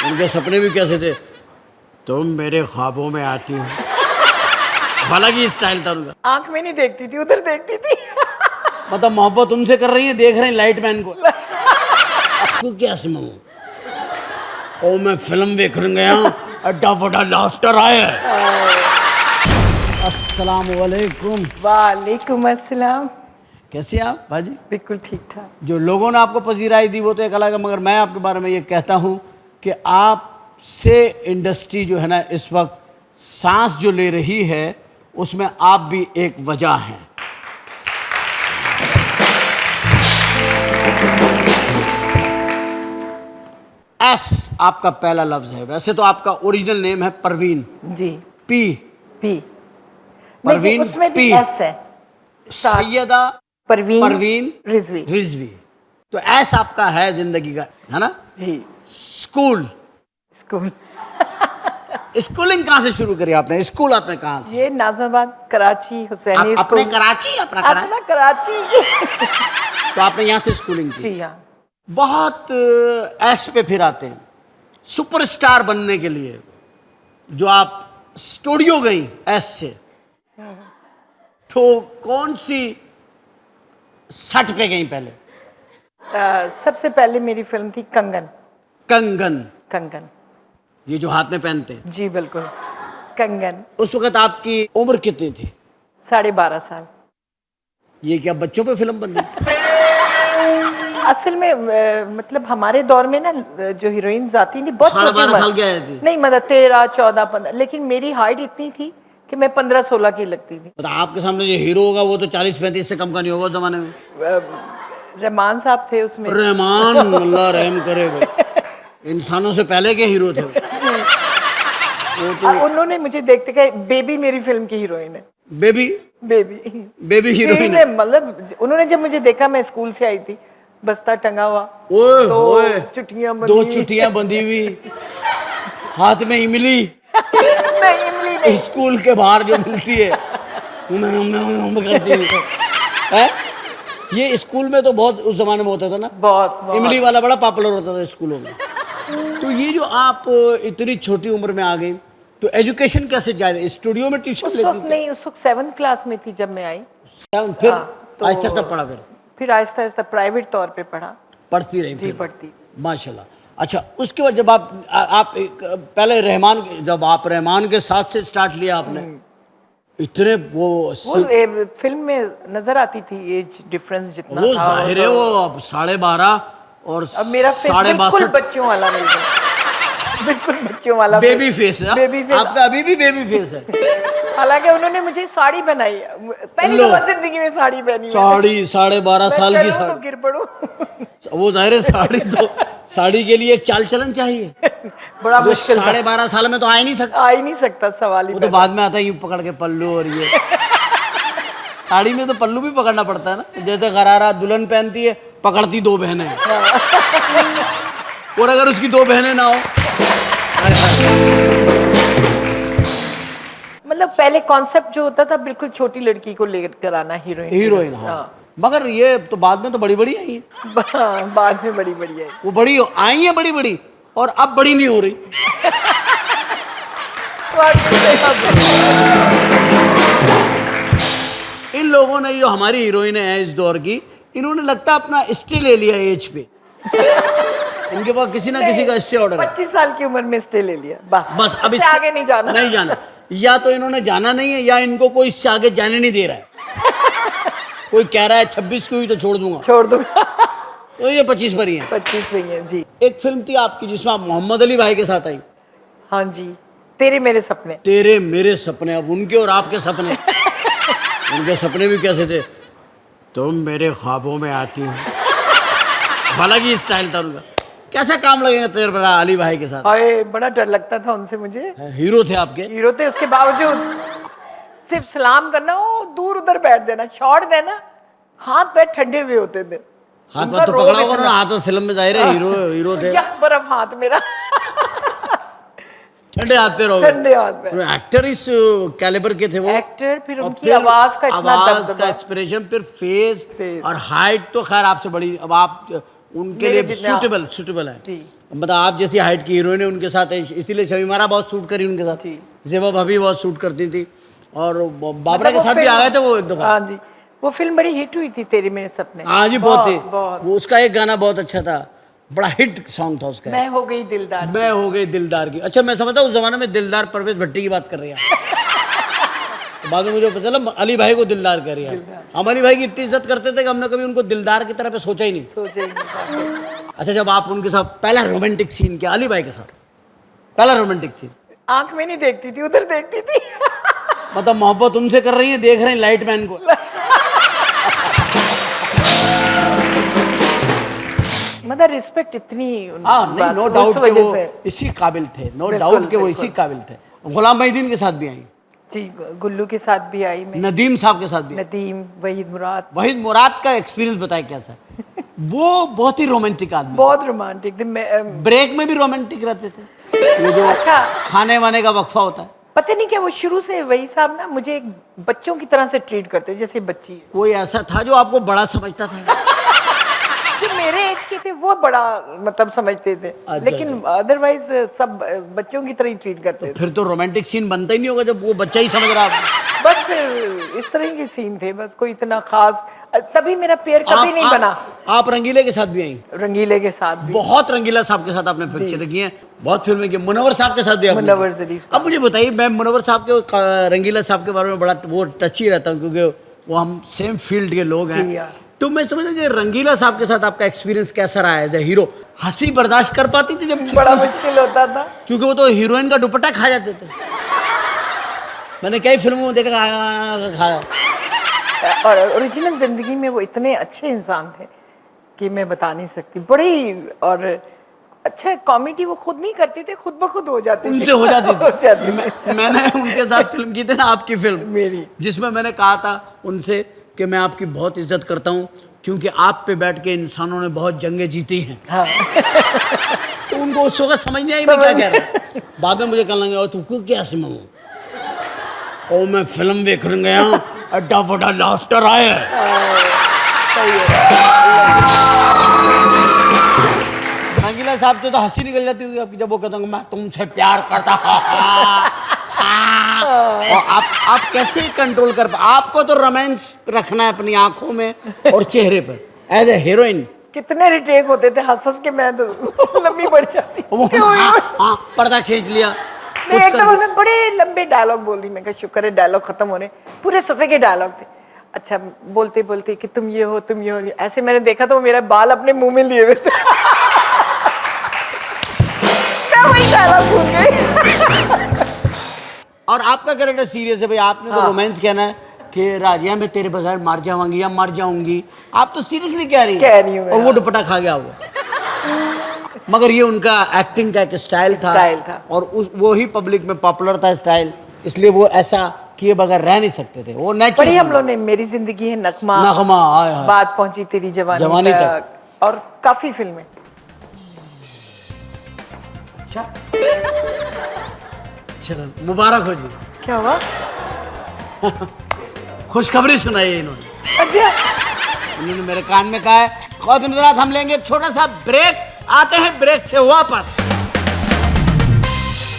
उनके सपने भी कैसे थे, तुम मेरे ख्वाबों में आती हो। हालांकि स्टाइल था उनका। आंख में नहीं देखती थी, उधर देखती थी। मतलब मोहब्बत उनसे कर रही है, देख रहे हैं लाइटमैन को। आपको क्या समझ, ओ मैं फिल्म देखने गया, अड्डा बड़ा लाफ्टर आया है। अस्सलाम वालेकुम। वालेकुम अस्सलाम। कैसे हैं आप भाजी? बिल्कुल ठीक ठाक। जो लोगों ने आपको पजीराई दी वो तो एक अलग है, मगर मैं आपके बारे में ये कहता हूँ कि आपसे इंडस्ट्री जो है ना इस वक्त सांस जो ले रही है, उसमें आप भी एक वजह हैं। एस आपका पहला लफ्ज है। वैसे तो आपका ओरिजिनल नेम है परवीन। जी। P P. परवीन, उसमें भी पी एस है। सैयदा परवीन रिजवी। रिजवी। तो एस आपका है जिंदगी का, है ना? जी। स्कूल। स्कूल। स्कूलिंग कहाँ से शुरू करी आपने? स्कूल आपने कहाँ से? ये नाज़िमाबाद, कराची, हुसैनी आप अपने स्कूल। कराची? अपना कराची। तो आपने यहाँ से स्कूलिंग की? जी हाँ। बहुत एस पे फिर आते हैं सुपरस्टार बनने के लिए। जो आप स्टूडियो गई एस से, तो कौन सी सट पे गई पहले? सबसे पहले मेरी फिल्म थी कंगन। कंगन। कंगन। ये जो हाथ में पहनते हैं? जी बिल्कुल, कंगन। उस वक्त आपकी उम्र कितनी थी? 12.5 साल। ये क्या बच्चों पे फिल्म बन रही थी? असल में मतलब हमारे दौर में ना जो हीरोइंस आती थी बहुत छोटी 12.5 उम्र। साल की आई थी? नहीं मतलब 13, 14, 15, लेकिन मेरी हाइट इतनी थी कि मैं 15, 16 की लगती थी। तो आपके सामने जो हीरो होगा वो तो 40-35 से कम का नहीं होगा उस जमाने में। रहमान साहब थे उसमें। रहमान, अल्लाह रहम करे भाई, इंसानों से पहले के हीरो थे वो तो। और उन्होंने मुझे देखते कहा बेबी मेरी फिल्म की हीरोइन है। बेबी? बेबी हीरोइन है? मतलब उन्होंने जब मुझे देखा, मैं स्कूल से आई थी, बस्ता टंगा हुआ, ओए दो ओए, चुटियां बंधी, 2 चुटियां बंधी हुई, हाथ में इमली। नहीं इमली नहीं। स्कूल के बाहर जो मिलती है करती है। ये स्कूल में तो बहुत उस जमाने में होता था ना, बहुत इमली वाला बड़ा पॉपुलर होता था स्कूलों में। तो ये जो आप इतनी छोटी उम्र में आ गई, तो एजुकेशन कैसे जारी? स्टूडियो में ट्यूशन उस लेती वक्त थी? नहीं, उस वक्त 7th क्लास में थी जब मैं आई। फिर तो आहिस्ता आहिस्ता पढ़ा? फिर आहिस्ता आहिस्ता प्राइवेट तौर पे पढ़ा। पढ़ती रही? जी पढ़ती। माशाल्लाह। अच्छा, उसके बाद जब आप पहले रहमान, जब आप रहमान के साथ से स्टार्ट लिया आपने, इतने वो फिल्म में नजर आती थी एज डिफरेंस जितना वो था। जाहिर है, वो अब 12.5 और अब मेरा फेस बिल्कुल 62.5 बच्चों वाला मिल गया। बिल्कुल बच्चों वाला बेबी फेस है। Baby face. आपका अभी भी बेबी फेस है। हालांकि उन्होंने मुझे साड़ी बनाई, पहली दफा जिंदगी में साड़ी पहनी। साड़ी 12.5 साल की साड़ी तो गिर पड़ूं। वो जाहिर है, साड़ी के लिए चाल चलन चाहिए। बड़ा मुश्किल 12.5 साल में तो आ ही नहीं सकता सवाल ही। वो तो बाद में आता है, यूं पकड़ के पल्लू। और ये साड़ी में तो पल्लू भी पकड़ना पड़ता है ना, जैसे गरारा दुल्हन पहनती है, पकड़ती 2 बहनें। और अगर उसकी 2 बहनें ना हो, मतलब पहले कॉन्सेप्ट जो होता था बिल्कुल छोटी लड़की को लेकर आना हीरोइन। हाँ। मगर ये तो बाद में तो बड़ी बड़ी आई है। बाद में बड़ी बड़ी है। वो बड़ी आई है बड़ी बड़ी, और अब बड़ी नहीं हो रही। इन लोगों ने, जो हमारी हीरोइन है इस दौर की, इन्होंने लगता अपना स्टे ले लिया एज पे। इनके पास किसी ना किसी का स्टे ऑर्डर है। 25 साल की उम्र में स्टे ले लिया, बस अब इससे आगे नहीं जाना। या तो इन्होंने जाना नहीं है, या इनको कोई इससे आगे जाने नहीं दे रहा है। कोई कह रहा है 26 को ही तो छोड़ दूंगा। तो ये 25 पर ही है। 25 पर ही है जी। एक फिल्म थी आपकी जिसमें आप मोहम्मद अली भाई के साथ आई। हाँ जी, तेरे मेरे सपने। तेरे मेरे सपने। अब उनके और आपके सपने उनके सपने भी कैसे थे, तुम मेरे ख्वाबों में आती हो। हालांकि स्टाइल था उनका। कैसा काम लगेगा तेरे बड़ा अली भाई के साथ? हाय, बड़ा डर लगता था उनसे मुझे। हीरो थे आपके? हीरो थे, उसके बावजूद सिर्फ सलाम करना, वो दूर उधर बैठ जाना, शॉट देना, हाथ पैर ठंडे हुए होते थे। हाथ पैर तो पकड़ा होगा ना, हाथ फिल्म में जाहिर है हीरो थे। बर्फ हाथ मेरा। ठंडे हाथ पे रहोगे? ठंडे हाथ पे। एक्टर इस कैलिबर के थे वो। एक्टर, फिर उनकी आवाज का इतना आवाज का एक्सप्रेशन, फिर फेस और हाइट तो खैर आपसे बड़ी। अब आप उनके मेरे लिए जितना- सूटेबल है। जी। मतलब आप जैसी हाइट की हीरोइन है उनके साथ है, इसीलिए शमीमारा बहुत सूट करी उनके साथ। जी। जेबा भाभी बहुत सूट करती थी, और बाबरा मतलब के वो साथ भी फिल्म- आ गए थे वो एक दफा। हाँ जी, वो फिल्म बड़ी हिट हुई थी, तेरे मेरे सपने। हाँ जी, बहुत ही। बहुत। वो उसका एक गाना बहुत अच्छा था, बड़ा हिट सॉन्ग था उसका। मैं हो गई दिलदार। मैं हो गई दिलदार की। अच्छा, मैं समझता उस जमाने में दिलदार परवेज भट्टी की बात कर रही है। तो बाद में मुझे पता चला अली भाई को दिलदार कह रही है। हम अली भाई की इतनी इज्जत करते थे कि हमने कभी उनको दिलदार की तरह पे सोचा ही नहीं। सोचे ही नहीं था। अच्छा, जब आप उनके साथ पहला रोमांटिक सीन किया अली भाई के साथ, पहला रोमांटिक सीन, आंख में नहीं देखती थी, उधर देखती थी। मतलब मोहब्बत उनसे कर रही है, देख रहे हैं लाइट मैन को। मतलब रिस्पेक्ट इतनी हाँ नहीं, नो उस डाउट कि वजह वो से। इसी काबिल थे, नो बिल्कुल, डाउट कि वो इसी बिल्कुल। काबिल थे। गुलाम मोहिउद्दीन के साथ भी आई, जी, गुल्लू के साथ भी आई मैं, नदीम साहब के साथ भी। नदीम, वहीद मुराद, वहीद मुराद का एक्सपीरियंस बताए कैसा। वो बहुत ही रोमांटिक आदमी, बहुत रोमांटिक थे। ब्रेक में भी रोमांटिक रहते थे। ये जो अच्छा। खाने वाने का वक्फा होता है, पता नहीं क्या वो शुरू से वही साहब ना मुझे एक बच्चों की तरह से ट्रीट करते, जैसे बच्ची है। कोई ऐसा था जो आपको बड़ा समझता था? जो मेरे एज के थे वो बड़ा मतलब समझते थे, अच्छा, लेकिन अदरवाइज सब बच्चों की तरह ही ट्रीट करते थे। फिर तो रोमांटिक सीन बनता ही नहीं होगा जब वो बच्चा ही समझ रहा है। बस इस तरह के सीन थे, बस कोई इतना खास। तभी मेरा पेयर कभी नहीं बना। आप रंगीले के साथ भी आई, रंगीले के साथ भी, बहुत रंगीला साहब के साथ आपने पिक्चर की है, बहुत फिल्में की। मुनव्वर साहब के साथ भी आपने मुनव्वर की। ज़रीफ अब मुझे बताइए, मैं मुनव्वर साहब के, रंगीला साहब के बारे में बड़ा वो टची रहता हूँ, क्योंकि वो हम सेम फील्ड के लोग जी हैं। यार। तो मैं समझा कि रंगीला साहब के साथ आपका एक्सपीरियंस कैसा रहा एज ए हीरो? हंसी बर्दाश्त कर पाती थी जब बड़ा मुश्किल होता था। क्योंकि वो तो हीरोइन का दुपट्टा खा जाते थे। मैंने कई फिल्मों में देखा खाया। और ओरिजिनल जिंदगी में वो इतने अच्छे इंसान थे कि मैं बता नहीं सकती। बड़ी और अच्छा कॉमेडी वो खुद नहीं करते थे, खुद ब खुद हो जाती उनसे हो जाती हो जाती थी। मैंने उनके साथ फिल्म की थी ना, आपकी फिल्म मेरी, जिसमें मैंने कहा था उनसे कि मैं आपकी बहुत इज्जत करता हूँ क्योंकि आप पे बैठ के इंसानों ने बहुत जंगें जीती हैं। हाँ। तो उनको उस वक्त समझ नहीं आई मैं क्या कह रहा हूँ। बाद में मुझे कहने लगे, और तुमको क्या समझूं? ओ मैं फिल्म देखने गया, एड्डा बड़ा लाफ्टर आया है। सही है। रंगीला साहब से तो हंसी निकल जाती होगी आपकी जब वो कहते होंगे मैं तुमसे प्यार करता और आप कैसे कंट्रोल कर आपको तो रोमांस रखना है अपनी आंखों में और चेहरे पर एज ए हीरोइन। कितने रिटेक होते थे, हंस हंस के मैं तो लंबी पड़ जाती। हाँ, पर्दा खींच लिया। नहीं, एक दफा मैं बड़े लंबे डायलॉग बोल रही, मैं कहा शुक्र है डायलॉग खत्म होने, पूरे सफे के डायलॉग थे। अच्छा बोलते बोलते कि तुम ये हो तुम ये हो, ऐसे मैंने देखा तो वो मेरा बाल अपने मुंह में लिए हुए थे। मैं वही डायलॉग भूल गई। और आपका कैरेक्टर सीरियस है भाई, आपने तो रोमांस कहना है कि राजिया मैं तेरे बगैर मर जाऊंगी या मर जाऊंगी, आप तो सीरियसली कह रही हूँ और वो दुपट्टा खा गया वो। मगर ये उनका एक्टिंग का एक स्टाइल था और उस वो ही पब्लिक में पॉपुलर था स्टाइल, इसलिए वो ऐसा किए बगैर रह नहीं सकते थे, वो नेचुरल। बड़ी हम लोग ने मेरी जिंदगी है, नगमा, आए हाय, बात पहुंची तेरी जवानी तक और काफी फिल्में। अच्छा चलो मुबारक हो जी। क्या हुआ? खुशखबरी सुनाई है इन्होंने। अच्छा, उन्होंने मेरे कान में कहा है, बहुत दिनों बाद हम लेंगे छोटा सा ब्रेक, आते हैं ब्रेक से वापस।